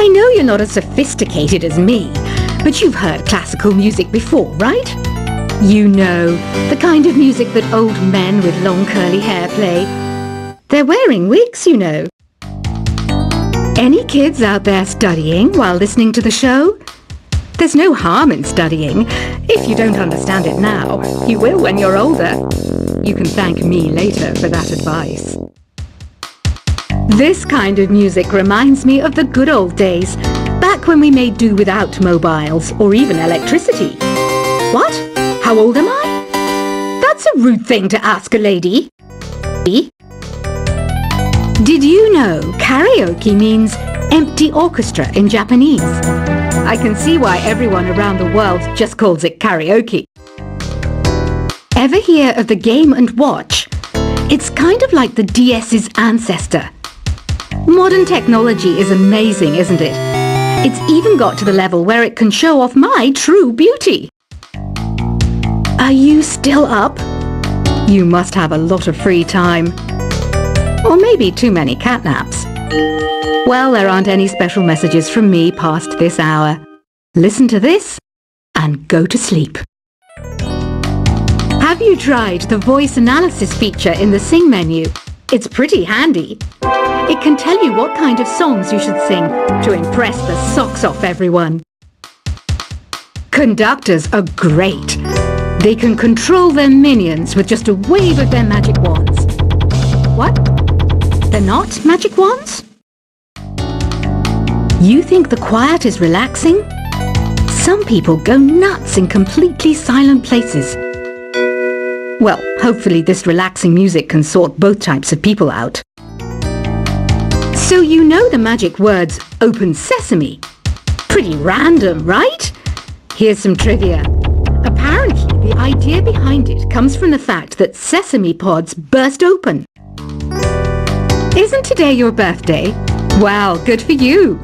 I know you're not as sophisticated as me, but you've heard classical music before, right? You know, the kind of music that old men with long curly hair play. They're wearing wigs, you know. Any kids out there studying while listening to the show? There's no harm in studying. If you don't understand it now, you will when you're older. You can thank me later for that advice. This kind of music reminds me of the good old days, back when we made do without mobiles or even electricity. What? How old am I? That's a rude thing to ask a lady. Did you know karaoke means empty orchestra in Japanese? I can see why everyone around the world just calls it karaoke. Ever hear of the Game & Watch? It's kind of like the DS's ancestor. Modern technology is amazing, isn't it? It's even got to the level where it can show off my true beauty. Are you still up? You must have a lot of free time. Or maybe too many catnaps. Well, there aren't any special messages from me past this hour. Listen to this and go to sleep. Have you tried the voice analysis feature in the Sing menu? It's pretty handy. It can tell you what kind of songs you should sing to impress the socks off everyone. Conductors are great. They can control their minions with just a wave of their magic wands. What? They're not magic wands? You think the quiet is relaxing? Some people go nuts in completely silent places. Well, hopefully this relaxing music can sort both types of people out. So you know the magic words "Open Sesame." Pretty random, right? Here's some trivia. Apparently, the idea behind it comes from the fact that sesame pods burst open. Isn't today your birthday? Well, good for you.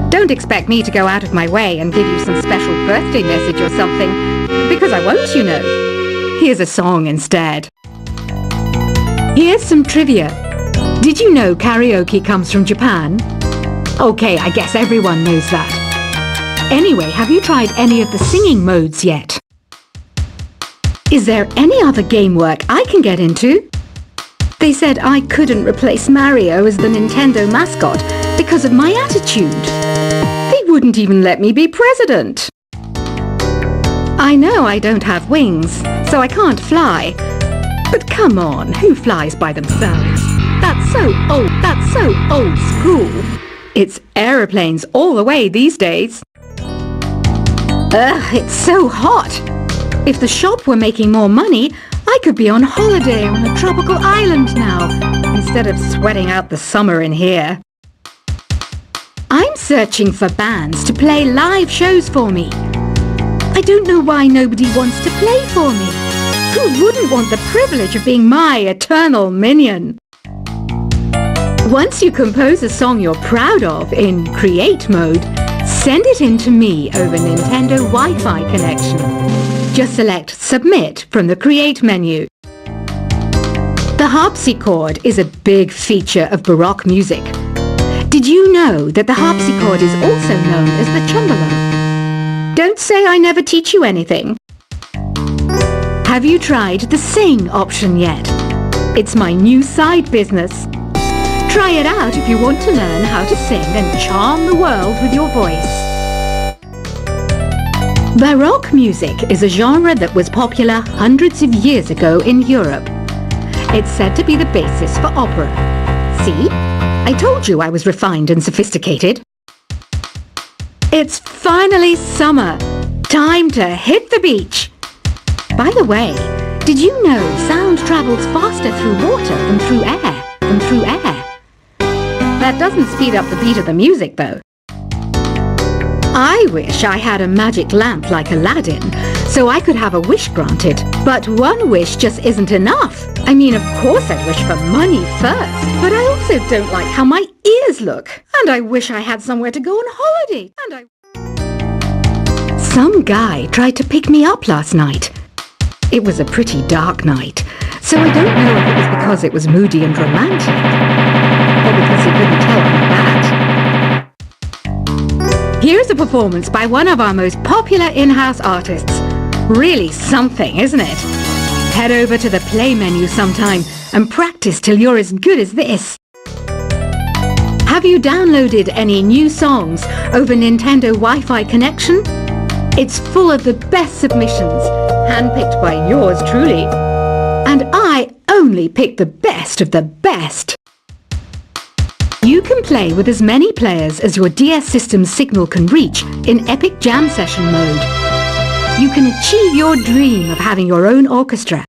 Don't expect me to go out of my way and give you some special birthday message or something, because I won't, you know. Here's a song instead. Here's some trivia. Did you know karaoke comes from Japan? Okay, I guess everyone knows that. Anyway, have you tried any of the singing modes yet? Is there any other game work I can get into? They said I couldn't replace Mario as the Nintendo mascot because of my attitude. They wouldn't even let me be president. I know I don't have wings, so I can't fly. But come on, who flies by themselves? That's so old school. It's aeroplanes all the way these days. Ugh, it's so hot. If the shop were making more money, I could be on holiday on a tropical island now, instead of sweating out the summer in here. I'm searching for bands to play live shows for me. I don't know why nobody wants to play for me. Who wouldn't want the privilege of being my eternal minion? Once you compose a song you're proud of in Create mode, send it in to me over Nintendo Wi-Fi connection. Just select Submit from the Create menu. The harpsichord is a big feature of Baroque music. Did you know that the harpsichord is also known as the cembalo? Don't say I never teach you anything. Have you tried the Sing option yet? It's my new side business. Try it out if you want to learn how to sing and charm the world with your voice. Baroque music is a genre that was popular hundreds of years ago in Europe. It's said to be the basis for opera. See? I told you I was refined and sophisticated. It's finally summer. Time to hit the beach. By the way, did you know sound travels faster through water than through air? That doesn't speed up the beat of the music, though. I wish I had a magic lamp like Aladdin, so I could have a wish granted. But one wish just isn't enough. I mean, of course I'd wish for money first, but I also don't like how my ears look. And I wish I had somewhere to go on holiday. Some guy tried to pick me up last night. It was a pretty dark night, so I don't know if it was because it was moody and romantic, or because he couldn't tell I'm bad. Here's a performance by one of our most popular in-house artists. Really something, isn't it? Head over to the play menu sometime and practice till you're as good as this. Have you downloaded any new songs over Nintendo Wi-Fi connection? It's full of the best submissions, handpicked by yours truly. And I only pick the best of the best. You can play with as many players as your DS system's signal can reach in Epic Jam Session mode. You can achieve your dream of having your own orchestra.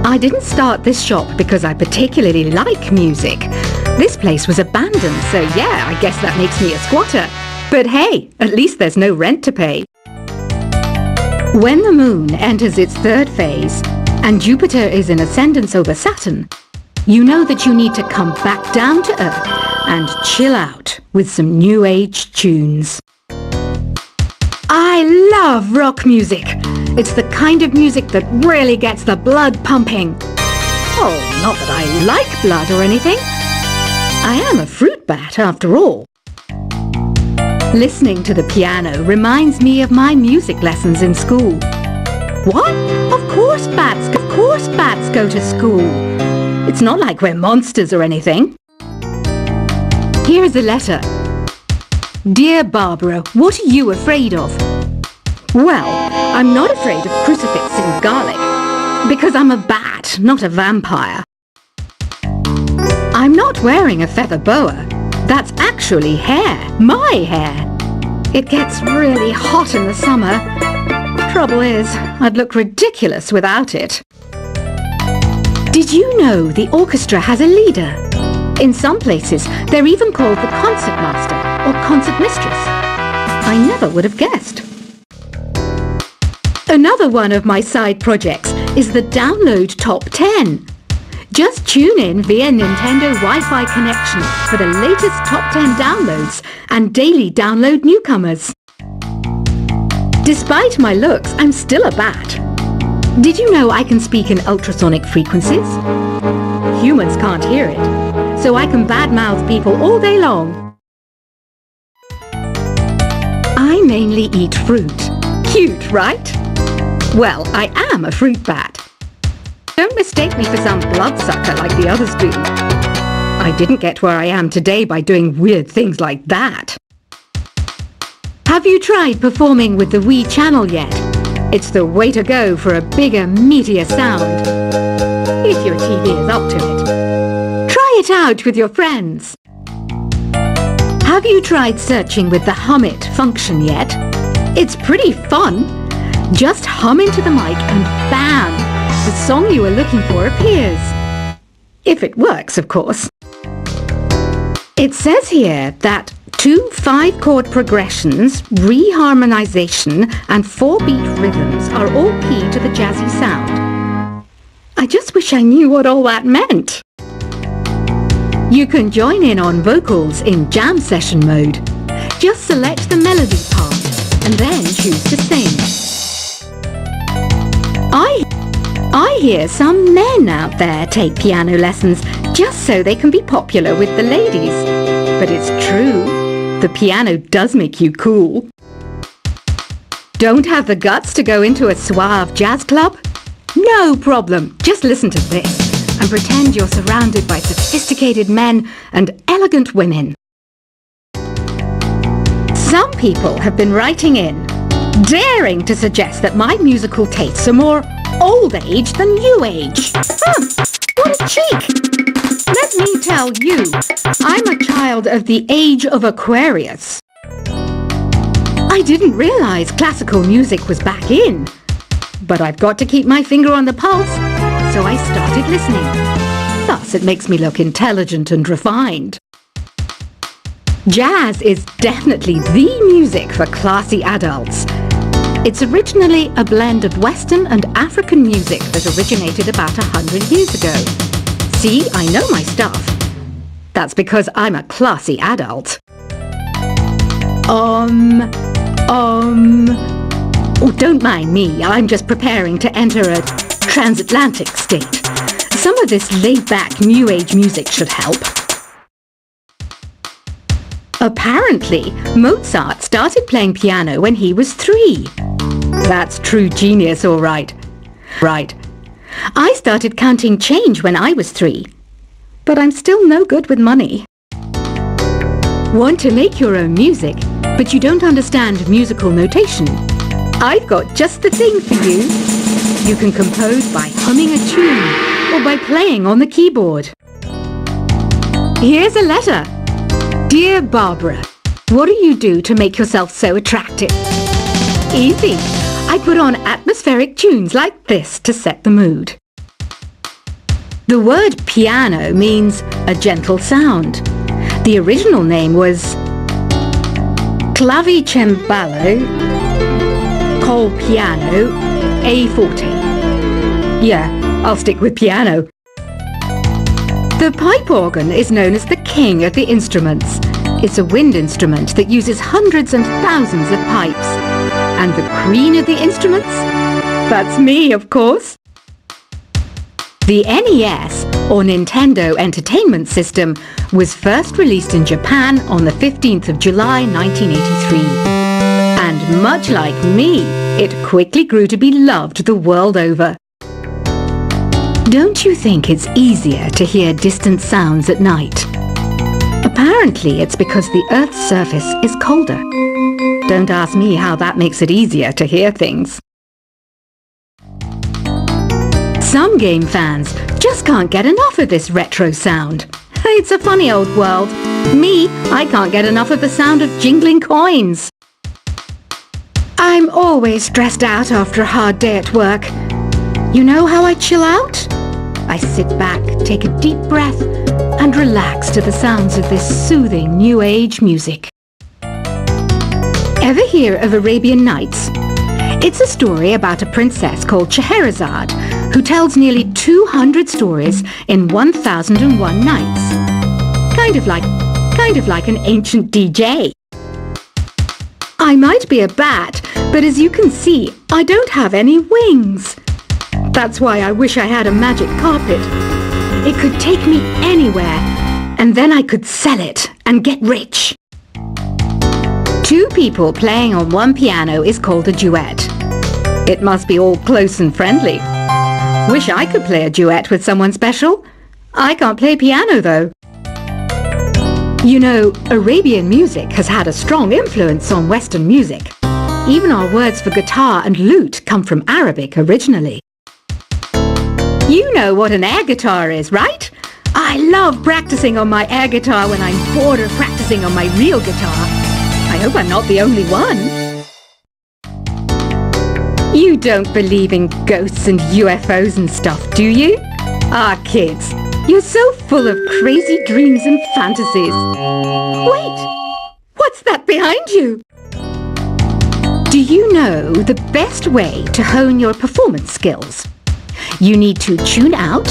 I didn't start this shop because I particularly like music. This place was abandoned, so yeah, I guess that makes me a squatter. But hey, at least there's no rent to pay. When the moon enters its third phase and Jupiter is in ascendance over Saturn, you know that you need to come back down to Earth and chill out with some new age tunes. I love rock music. It's the kind of music that really gets the blood pumping. Oh, not that I like blood or anything. I am a fruit bat after all. Listening to the piano reminds me of my music lessons in school. What? Of course bats go to school. It's not like we're monsters or anything. Here's a letter. Dear Barbara, what are you afraid of? Well, I'm not afraid of crucifix and garlic, because I'm a bat, not a vampire. I'm not wearing a feather boa. That's actually hair, my hair. It gets really hot in the summer. Trouble is, I'd look ridiculous without it. Did you know the orchestra has a leader? In some places, they're even called the concertmaster or concert mistress. I never would have guessed. Another one of my side projects is the Download Top 10. Just tune in via Nintendo Wi-Fi connection for the latest top 10 downloads and daily download newcomers. Despite my looks, I'm still a bat. Did you know I can speak in ultrasonic frequencies? Humans can't hear it, so I can badmouth people all day long. I mainly eat fruit. Cute, right? Well, I am a fruit bat. Don't mistake me for some bloodsucker like the others do. I didn't get where I am today by doing weird things like that. Have you tried performing with the Wii channel yet? It's the way to go for a bigger, meatier sound. If your TV is up to it. Try it out with your friends. Have you tried searching with the Hum It function yet? It's pretty fun. Just hum into the mic and bam! The song you are looking for appears. If it works, of course. It says here that 2 5-chord progressions, reharmonization, and 4-beat rhythms are all key to the jazzy sound. I just wish I knew what all that meant. You can join in on vocals in jam session mode. Just select the melody part and then choose to sing. I hear some men out there take piano lessons just so they can be popular with the ladies. But it's true, the piano does make you cool. Don't have the guts to go into a suave jazz club? No problem, just listen to this and pretend you're surrounded by sophisticated men and elegant women. Some people have been writing in, daring to suggest that my musical tastes are more old age than new age. What a cheek! Let me tell you, I'm a child of the age of Aquarius. I didn't realize classical music was back in, but I've got to keep my finger on the pulse, so I started listening. Thus, it makes me look intelligent and refined. Jazz is definitely the music for classy adults. It's originally a blend of Western and African music that originated about 100 years ago. See, I know my stuff. That's because I'm a classy adult. Oh, don't mind me. I'm just preparing to enter a transatlantic state. Some of this laid-back New Age music should help. Apparently, Mozart started playing piano when he was 3. That's true genius, all right. Right. I started counting change when I was 3. But I'm still no good with money. Want to make your own music, but you don't understand musical notation? I've got just the thing for you. You can compose by humming a tune or by playing on the keyboard. Here's a letter. Dear Barbara, what do you do to make yourself so attractive? Easy. I put on atmospheric tunes like this to set the mood. The word piano means a gentle sound. The original name was clavicembalo col piano a forte. Yeah, I'll stick with piano. The pipe organ is known as the king of the instruments. It's a wind instrument that uses hundreds and thousands of pipes. And the queen of the instruments? That's me, of course. The NES, or Nintendo Entertainment System, was first released in Japan on the 15th of July 1983. And much like me, it quickly grew to be loved the world over. Don't you think it's easier to hear distant sounds at night? Apparently, it's because the Earth's surface is colder. Don't ask me how that makes it easier to hear things. Some game fans just can't get enough of this retro sound. It's a funny old world. Me, I can't get enough of the sound of jingling coins. I'm always stressed out after a hard day at work. You know how I chill out? I sit back, take a deep breath, and relax to the sounds of this soothing New Age music. Ever hear of Arabian Nights? It's a story about a princess called Scheherazade who tells nearly 200 stories in 1001 nights. Kind of like an ancient DJ. I might be a bat, but as you can see, I don't have any wings. That's why I wish I had a magic carpet. It could take me anywhere, and then I could sell it and get rich. 2 people playing on one piano is called a duet. It must be all close and friendly. Wish I could play a duet with someone special. I can't play piano though. You know, Arabian music has had a strong influence on Western music. Even our words for guitar and lute come from Arabic originally. You know what an air guitar is, right? I love practicing on my air guitar when I'm bored of practicing on my real guitar. I hope I'm not the only one. You don't believe in ghosts and UFOs and stuff, do you? Ah, kids, you're so full of crazy dreams and fantasies. Wait, what's that behind you? Do you know the best way to hone your performance skills? You need to tune out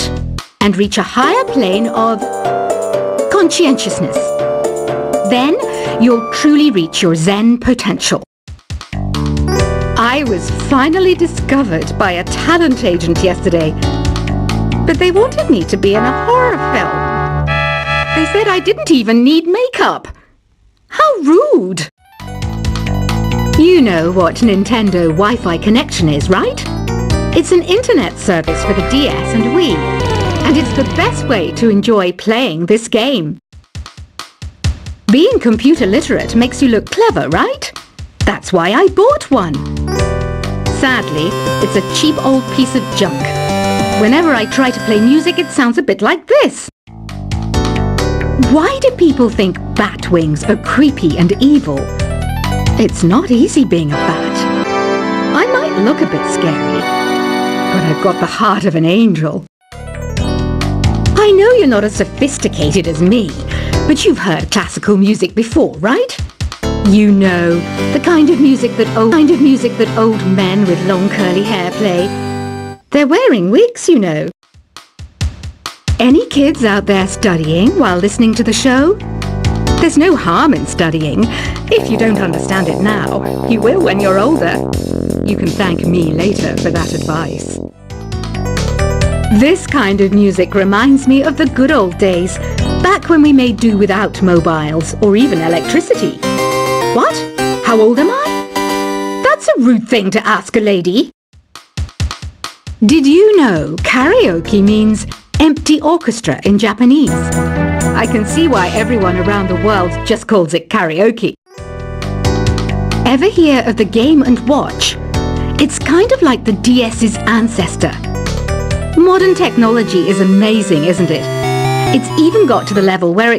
and reach a higher plane of conscientiousness. Then you'll truly reach your Zen potential. I was finally discovered by a talent agent yesterday, but they wanted me to be in a horror film. They said I didn't even need makeup. How rude! You know what Nintendo Wi-Fi connection is, right? It's an internet service for the DS and Wii, and it's the best way to enjoy playing this game. Being computer literate makes you look clever, right? That's why I bought one. Sadly, it's a cheap old piece of junk. Whenever I try to play music, it sounds a bit like this. Why do people think bat wings are creepy and evil? It's not easy being a bat. I might look a bit scary, but I've got the heart of an angel. I know you're not as sophisticated as me, but you've heard classical music before, right? You know, the kind of music that old men with long curly hair play. They're wearing wigs, you know. Any kids out there studying while listening to the show? There's no harm in studying. If you don't understand it now, you will when you're older. You can thank me later for that advice. This kind of music reminds me of the good old days, back back when we made do without mobiles or even electricity. What? How old am I? That's a rude thing to ask a lady. Did you know karaoke means empty orchestra in Japanese? I can see why everyone around the world just calls it karaoke. Ever hear of the Game & Watch? It's kind of like the DS's ancestor. Modern technology is amazing, isn't it? It's even got to the level where it